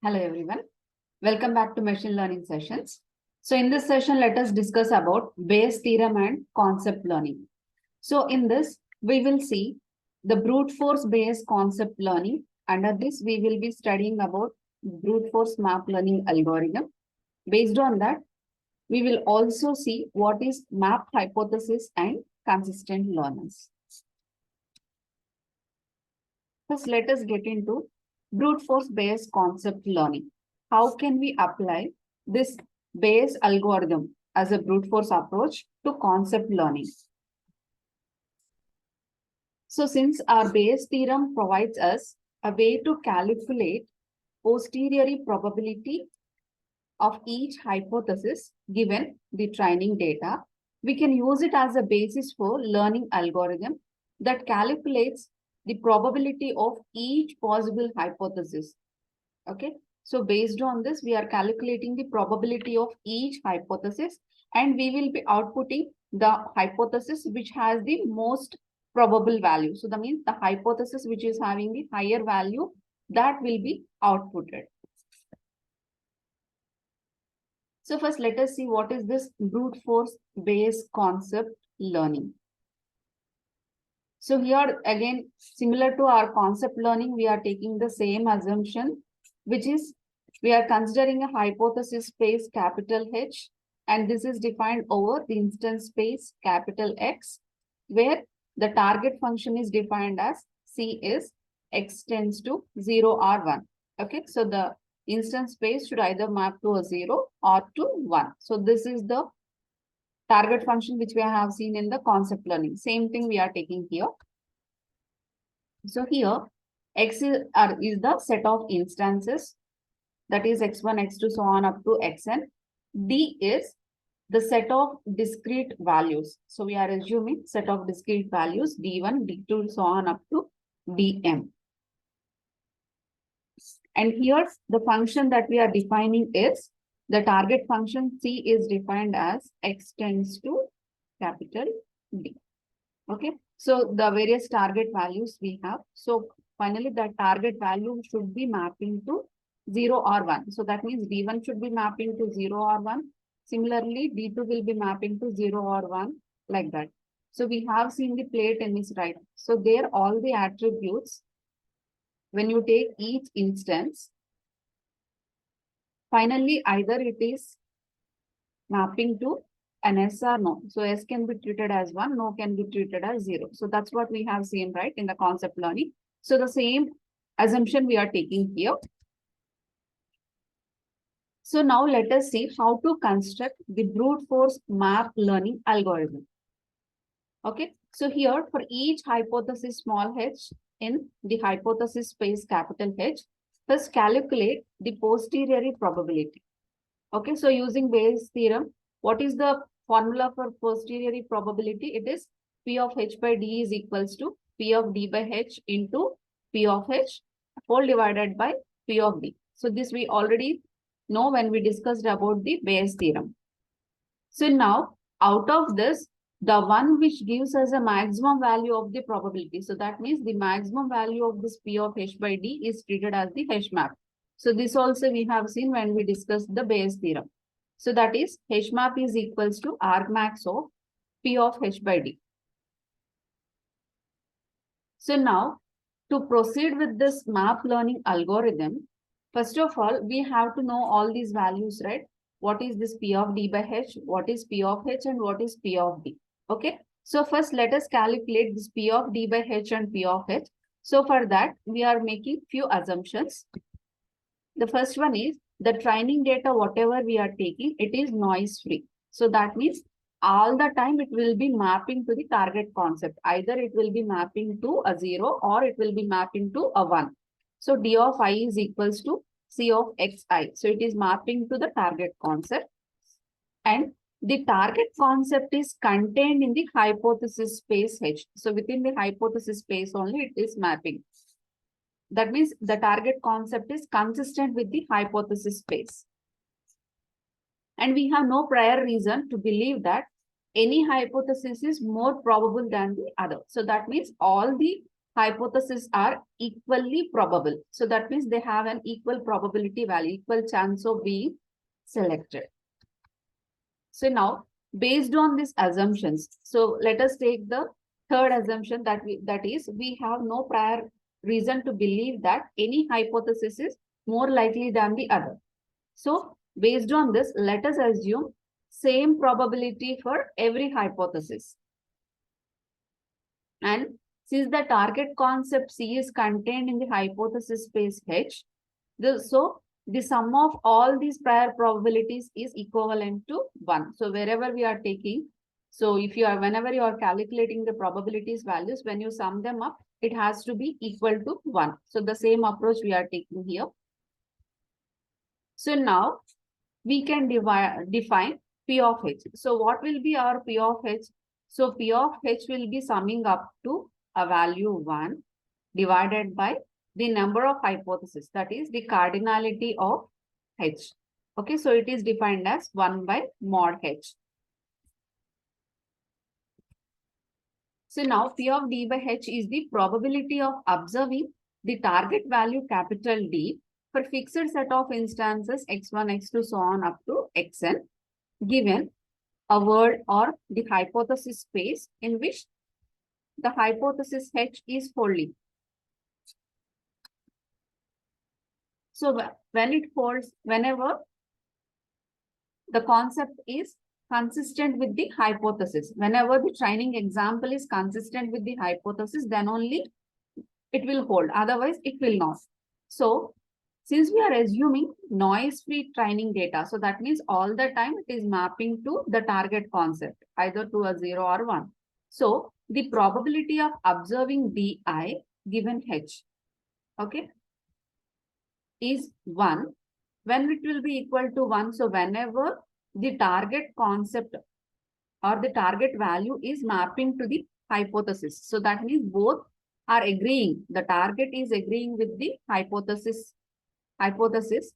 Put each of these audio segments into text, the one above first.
Hello everyone. Welcome back to machine learning sessions. So in this session, let us discuss about Bayes theorem and concept learning. So in this, we will see the brute force Bayes concept learning. Under this, we will be studying about brute force map learning algorithm. Based on that, we will also see what is map hypothesis and consistent learners. First, let us get into brute force Bayes concept learning. How can we apply this Bayes algorithm as a brute force approach to concept learning? So since our Bayes theorem provides us a way to calculate posteriori probability of each hypothesis given the training data, we can use it as a basis for learning algorithm that calculates the probability of each possible hypothesis. Okay, so based on this, we are calculating the probability of each hypothesis, and we will be outputting the hypothesis which has the most probable value. So that means the hypothesis which is having the higher value, that will be outputted. So first, let us see what is this brute force Bayes concept learning. So here again, similar to our concept learning, we are taking the same assumption, which is we are considering a hypothesis space capital H, and this is defined over the instance space capital X, where the target function is defined as C is X tends to 0 or 1. Okay, so the instance space should either map to a 0 or to 1. So this is the target function which we have seen in the concept learning. Same thing we are taking here. So here, X is the set of instances, that is x1, x2, so on up to xn. D is the set of discrete values. So we are assuming set of discrete values, D1, D2, so on up to Dm. And here, the function that we are defining is the target function C is defined as X tends to capital D. Okay, so the various target values we have. So finally, the target value should be mapping to 0 or 1. So that means D1 should be mapping to 0 or 1. Similarly, D2 will be mapping to 0 or 1, like that. So we have seen the plate tennis, right? So there all the attributes, when you take each instance, finally either it is mapping to an S or no. So S can be treated as 1, no can be treated as 0. So that's what we have seen, right, in the concept learning. So the same assumption we are taking here. So now let us see how to construct the brute force map learning algorithm. Okay, so here for each hypothesis small h in the hypothesis space capital H, first calculate the posteriori probability. Okay, so using Bayes theorem, what is the formula for posteriori probability? It is P of H by D is equals to P of D by H into P of H whole divided by P of D. So this we already know when we discussed about the Bayes theorem. So now out of this, the one which gives us a maximum value of the probability. So that means the maximum value of this P of H by D is treated as the H map. So this also we have seen when we discussed the Bayes theorem. So that is H map is equals to argmax of P of H by D. So now to proceed with this map learning algorithm, first of all, we have to know all these values, right? What is this P of D by H? What is P of H and what is P of D? Okay. So first let us calculate this P of D by H and P of H. So for that, we are making few assumptions. The first one is the training data, whatever we are taking, it is noise free. So that means all the time it will be mapping to the target concept. Either it will be mapping to a 0 or it will be mapping to a 1. So D of I is equals to C of Xi. So it is mapping to the target concept. And the target concept is contained in the hypothesis space H. So within the hypothesis space only it is mapping. That means the target concept is consistent with the hypothesis space. And we have no prior reason to believe that any hypothesis is more probable than the other. So that means all the hypotheses are equally probable. So that means they have an equal probability value, equal chance of being selected. So now, based on these assumptions, so let us take the third assumption that we have no prior reason to believe that any hypothesis is more likely than the other. So based on this, let us assume same probability for every hypothesis. And since the target concept C is contained in the hypothesis space H, so the sum of all these prior probabilities is equivalent to 1. So wherever we are taking, so if you are, whenever you are calculating the probabilities values, when you sum them up, it has to be equal to 1. So the same approach we are taking here. So now we can define P of H. So what will be our P of H? So P of H will be summing up to a value 1 divided by the number of hypotheses, that is the cardinality of H. Okay, so it is defined as 1 by mod H. So now P of D by H is the probability of observing the target value capital D for fixed set of instances x1, x2, so on up to xn, given a world or the hypothesis space in which the hypothesis H is holding. So when it holds, whenever the concept is consistent with the hypothesis, whenever the training example is consistent with the hypothesis, then only it will hold, otherwise it will not. So since we are assuming noise-free training data, so that means all the time it is mapping to the target concept, either to a 0 or 1. So the probability of observing DI given H, okay, is 1. When it will be equal to 1, so whenever the target concept or the target value is mapping to the hypothesis. So that means both are agreeing. The target is agreeing with the hypothesis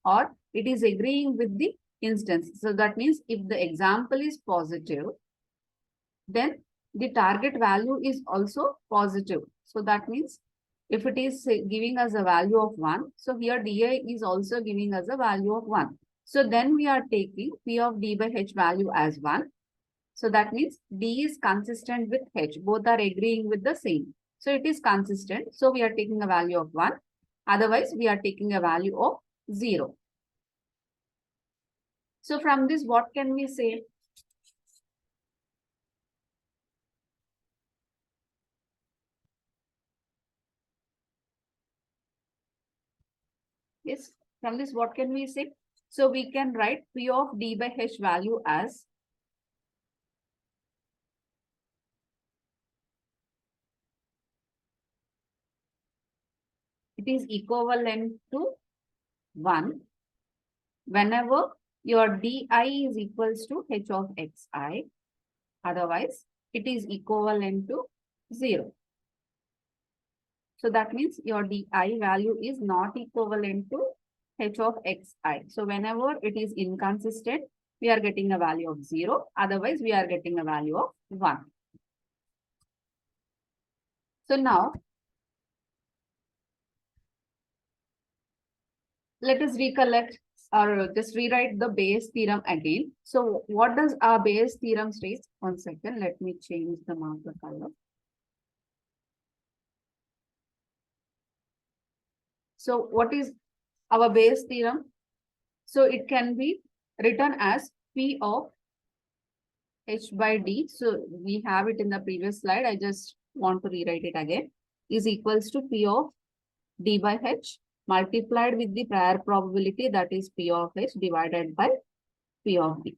or it is agreeing with the instance. So that means if the example is positive, then the target value is also positive. So that means if it is giving us a value of 1, so here DI is also giving us a value of 1. So then we are taking P of D by H value as 1. So that means D is consistent with H. Both are agreeing with the same. So it is consistent. So we are taking a value of 1. Otherwise, we are taking a value of 0. So from this, what can we say? Yes, from this, what can we say? So we can write P of D by H value as it is equivalent to 1 whenever your DI is equals to H of Xi. Otherwise, it is equivalent to 0. So that means your DI value is not equivalent to H of Xi. So whenever it is inconsistent, we are getting a value of 0. Otherwise, we are getting a value of 1. So now, let us recollect or just rewrite the Bayes theorem again. So what does our Bayes theorem state? 1 second, let me change the marker color. So what is our Bayes theorem? So it can be written as P of H by D. So we have it in the previous slide. I just want to rewrite it again. Is equals to P of D by H multiplied with the prior probability, that is P of H divided by P of D.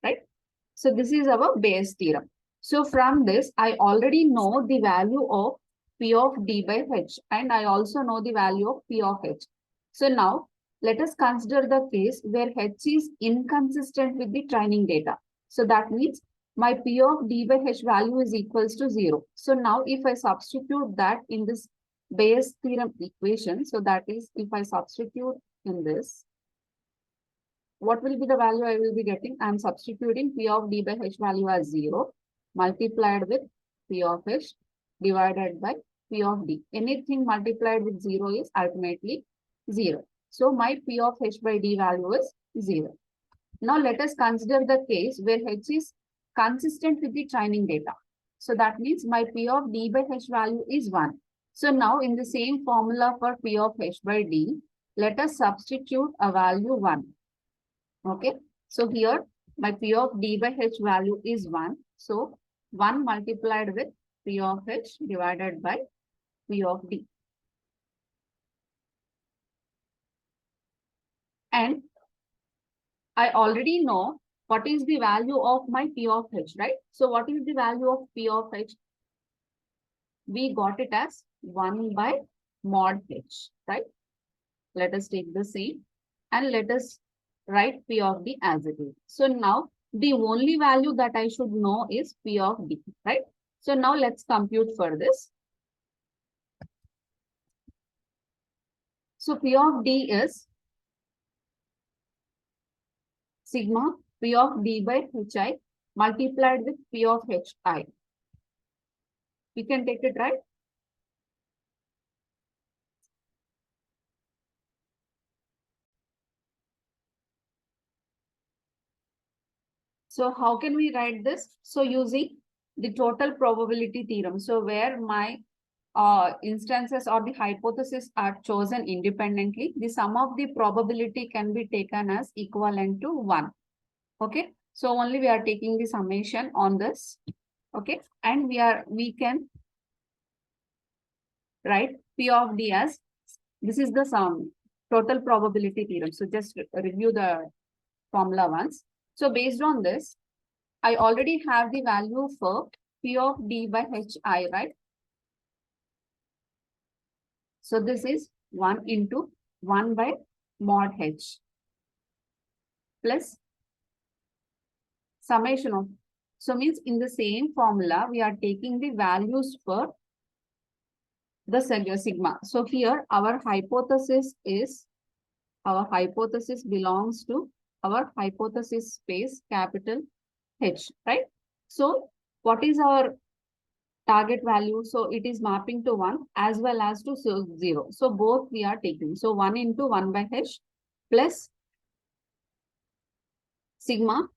Right? So this is our Bayes theorem. So from this, I already know the value of P of D by H and I also know the value of P of H. So now let us consider the case where H is inconsistent with the training data. So that means my P of D by H value is equals to 0. So now if I substitute that in this Bayes theorem equation, so that is if I substitute in this, what will be the value I will be getting? I am substituting P of D by H value as 0 multiplied with P of H divided by P of D. Anything multiplied with 0 is ultimately 0. So my P of H by D value is 0. Now let us consider the case where H is consistent with the training data. So that means my P of D by H value is 1. So now in the same formula for P of H by D, let us substitute a value 1. Okay. So here my P of D by H value is 1. So 1 multiplied with P of H divided by P of D. And I already know what is the value of my P of H, right? So what is the value of P of H? We got it as 1 by mod H, right? Let us take the same and let us write P of D as it is. So now the only value that I should know is P of D, right? So now let's compute for this. So P of D is sigma P of D by Hi multiplied with P of Hi. We can take it, right? So how can we write this? So using the total probability theorem. So where my instances or the hypotheses are chosen independently, the sum of the probability can be taken as equivalent to 1. Okay. So only we are taking the summation on this. Okay. And we can write P of D as, this is the sum, total probability theorem. So just review the formula once. So based on this, I already have the value for P of D by Hi, right? So this is 1 into 1 by mod H plus summation of, so means in the same formula, we are taking the values for the sigma. So here our hypothesis belongs to our hypothesis space capital H, right? So what is our target value? So it is mapping to 1 as well as to 0. So both we are taking. So 1 into 1 by H plus sigma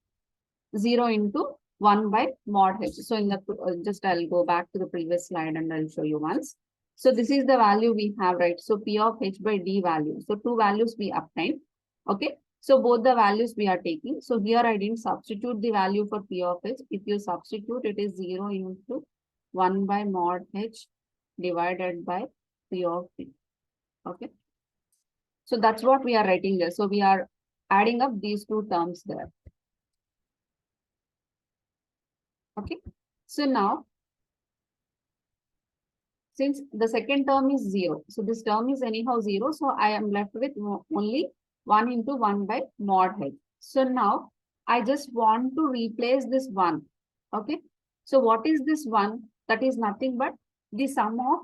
0 into 1 by mod H. So in the just I'll go back to the previous slide and I'll show you once. So this is the value we have, right? So P of H by D value. So two values we obtained. Okay. So both the values we are taking. So here I didn't substitute the value for P of H. If you substitute, it is 0 into 1 by mod H divided by P of D. Okay. So that's what we are writing there. So we are adding up these two terms there. Okay. So now, since the second term is 0, so this term is anyhow 0. So I am left with only 1 into 1 by mod H. So now I just want to replace this 1. Okay. So what is this 1? That is nothing but the sum of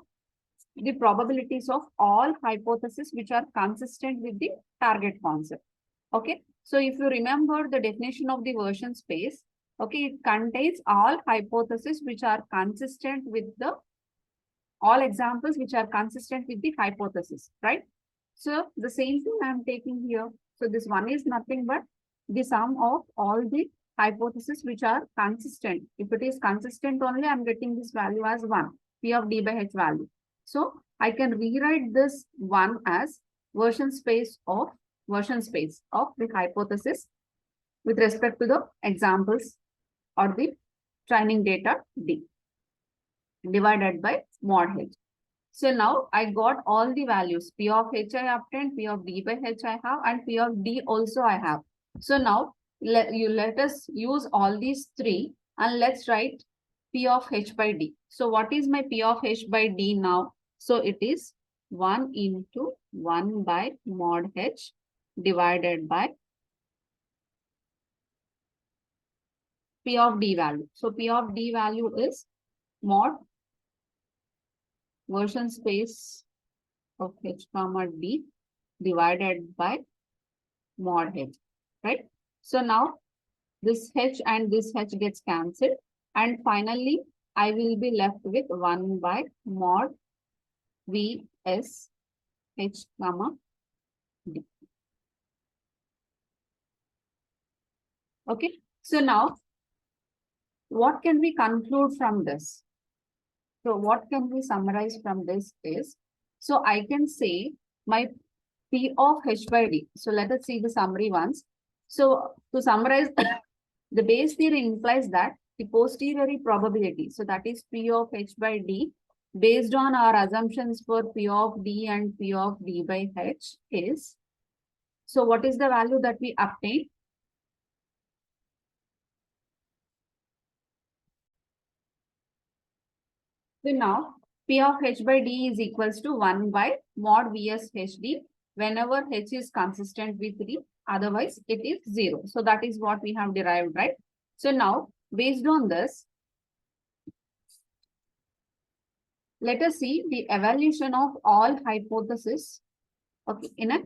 the probabilities of all hypotheses which are consistent with the target concept. Okay. So if you remember the definition of the version space, okay, it contains all hypotheses which are consistent with the all examples which are consistent with the hypothesis, right? So the same thing I am taking here. So this 1 is nothing but the sum of all the hypotheses which are consistent. If it is consistent only, I am getting this value as 1, P of D by H value. So I can rewrite this 1 as version space of the hypothesis with respect to the examples or the training data D divided by mod H. So now I got all the values. P of H I obtained, P of D by H I have, and P of D also I have. So now let us use all these three and let's write P of H by D. So what is my P of H by D now? So it is 1 into 1 by mod H divided by P of D value. So P of D value is mod version space of H comma D divided by mod H, right? So now this H and this H gets cancelled. And finally, I will be left with 1 by mod V S H comma D. Okay. So now, what can we conclude from this? So what can we summarize from this is, so I can say my P of H by D. So let us see the summary once. So to summarize, the base theory implies that the posteriori probability, so that is P of H by D, based on our assumptions for P of D and P of D by H is, so what is the value that we obtain? So now P of H by D is equals to 1 by mod Vs Hd whenever H is consistent with D, otherwise it is 0. So that is what we have derived, right? So now based on this, let us see the evaluation of all hypotheses, okay, in a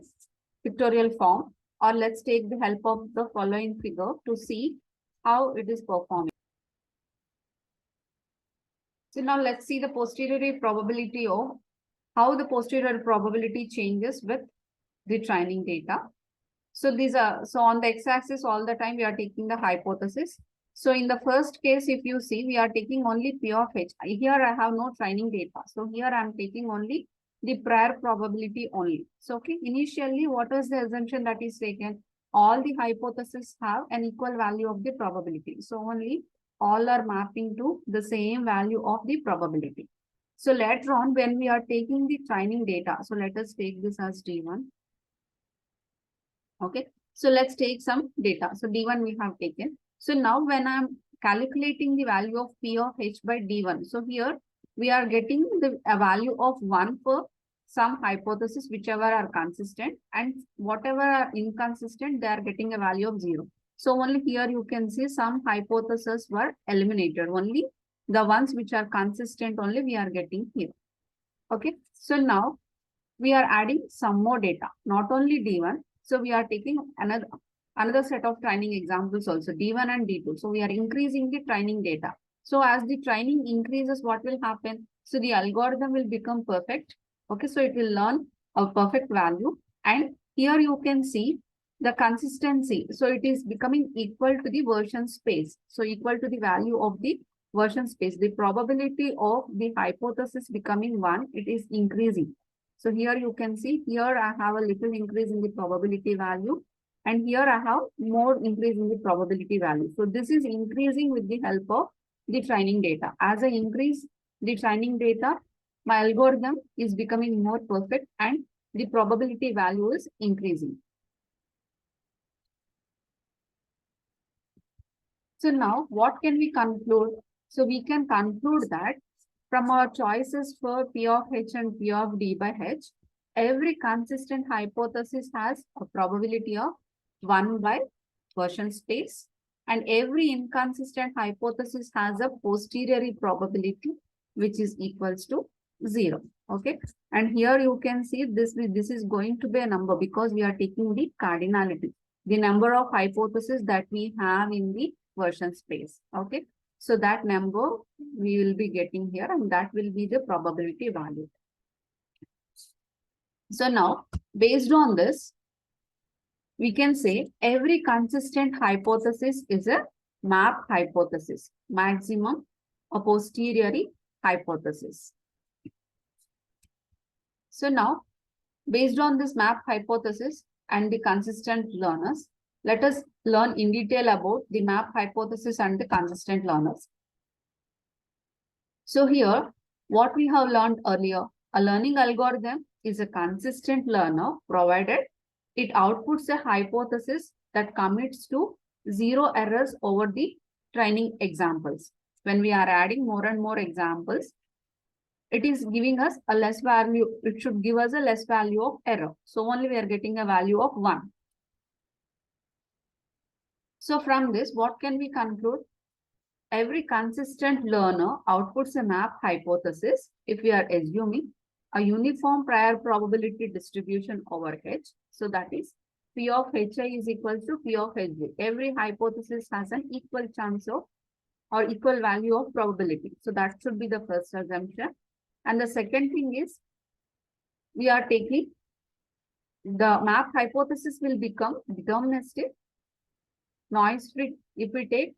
pictorial form, or let's take the help of the following figure to see how it is performing. So now let's see the posteriori probability of how the posterior probability changes with the training data. So these are, so on the x-axis all the time we are taking the hypothesis. So in the first case, if you see, we are taking only P of H. Here I have no training data. So here I am taking only the prior probability only. So okay, initially what is the assumption that is taken? All the hypotheses have an equal value of the probability. So only all are mapping to the same value of the probability. So later on when we are taking the training data, so let us take this as D1. Okay, so let's take some data. So D1 we have taken. So now when I'm calculating the value of P of H by D1, so here we are getting the a value of 1 for some hypothesis, whichever are consistent, and whatever are inconsistent, they are getting a value of 0. So only here you can see some hypotheses were eliminated. Only the ones which are consistent only we are getting here. Okay, so now we are adding some more data, not only D1. So we are taking another set of training examples also, D1 and D2. So we are increasing the training data. So as the training increases, what will happen? So the algorithm will become perfect. Okay, so it will learn a perfect value. And here you can see the consistency. So it is becoming equal to the version space. So equal to the value of the version space. The probability of the hypothesis becoming 1, it is increasing. So here you can see, here I have a little increase in the probability value, and here I have more increase in the probability value. So this is increasing with the help of the training data. As I increase the training data, my algorithm is becoming more perfect and the probability value is increasing. So now what can we conclude? So we can conclude that from our choices for P of H and P of D by H, every consistent hypothesis has a probability of 1 by version space, and every inconsistent hypothesis has a posteriori probability which is equals to 0. Okay, and here you can see this is going to be a number because we are taking the cardinality, the number of hypotheses that we have in the version space. Okay, so that number we will be getting here, and that will be the probability value. So now, based on this, we can say every consistent hypothesis is a map hypothesis, maximum a posteriori hypothesis. So now, based on this map hypothesis and the consistent learners, let us learn in detail about the map hypothesis and the consistent learners. So here, what we have learned earlier, a learning algorithm is a consistent learner provided it outputs a hypothesis that commits to 0 errors over the training examples. When we are adding more and more examples, it is giving us a less value. It should give us a less value of error. So only we are getting a value of 1. So from this, what can we conclude? Every consistent learner outputs a map hypothesis if we are assuming a uniform prior probability distribution over H. So that is P of Hi is equal to P of Hj. Every hypothesis has an equal chance of or equal value of probability. So that should be the first assumption. And the second thing is, we are taking the map hypothesis will become deterministic, noise-free, if we take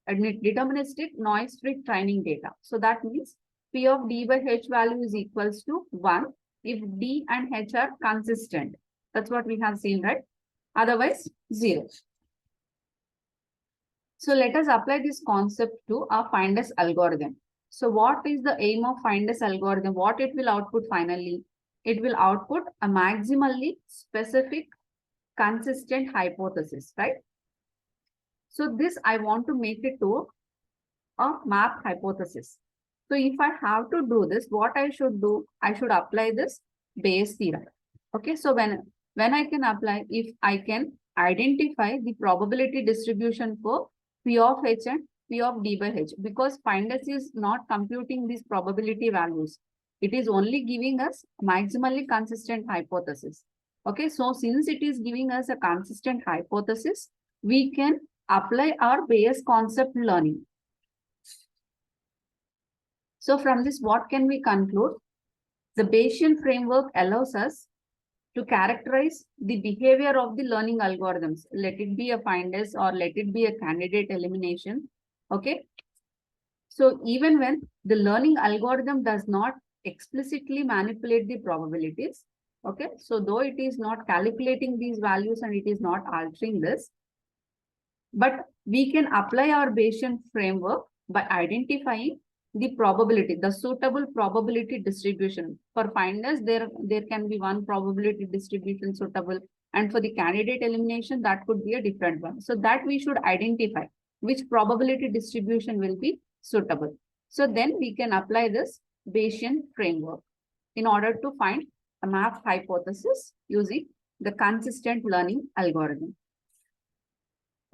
deterministic noise-free training data. So that means P of D by H value is equals to 1 if D and H are consistent. That's what we have seen, right? Otherwise, 0. So let us apply this concept to our finders algorithm. So what is the aim of finders algorithm? What it will output finally? It will output a maximally specific, consistent hypothesis, right? So this I want to make it to a map hypothesis. So if I have to do this, what I should do? I should apply this Bayes theorem. Okay, so when I can apply, if I can identify the probability distribution for P of H and P of D by H, because finders is not computing these probability values. It is only giving us maximally consistent hypothesis. Okay, so since it is giving us a consistent hypothesis, we can apply our Bayes concept learning. So from this, what can we conclude? The Bayesian framework allows us to characterize the behavior of the learning algorithms. Let it be a finders or let it be a candidate elimination. Okay. So even when the learning algorithm does not explicitly manipulate the probabilities, okay. So though it is not calculating these values and it is not altering this, but we can apply our Bayesian framework by identifying the probability, the suitable probability distribution. For finders, there can be one probability distribution suitable, and for the candidate elimination, that could be a different one. So that we should identify which probability distribution will be suitable. So then we can apply this Bayesian framework in order to find a map hypothesis using the consistent learning algorithm.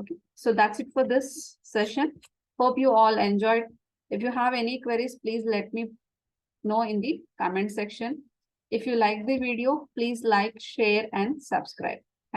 Okay, so that's it for this session. Hope you all enjoyed. If you have any queries, please let me know in the comment section. If you like the video, please like, share, and subscribe.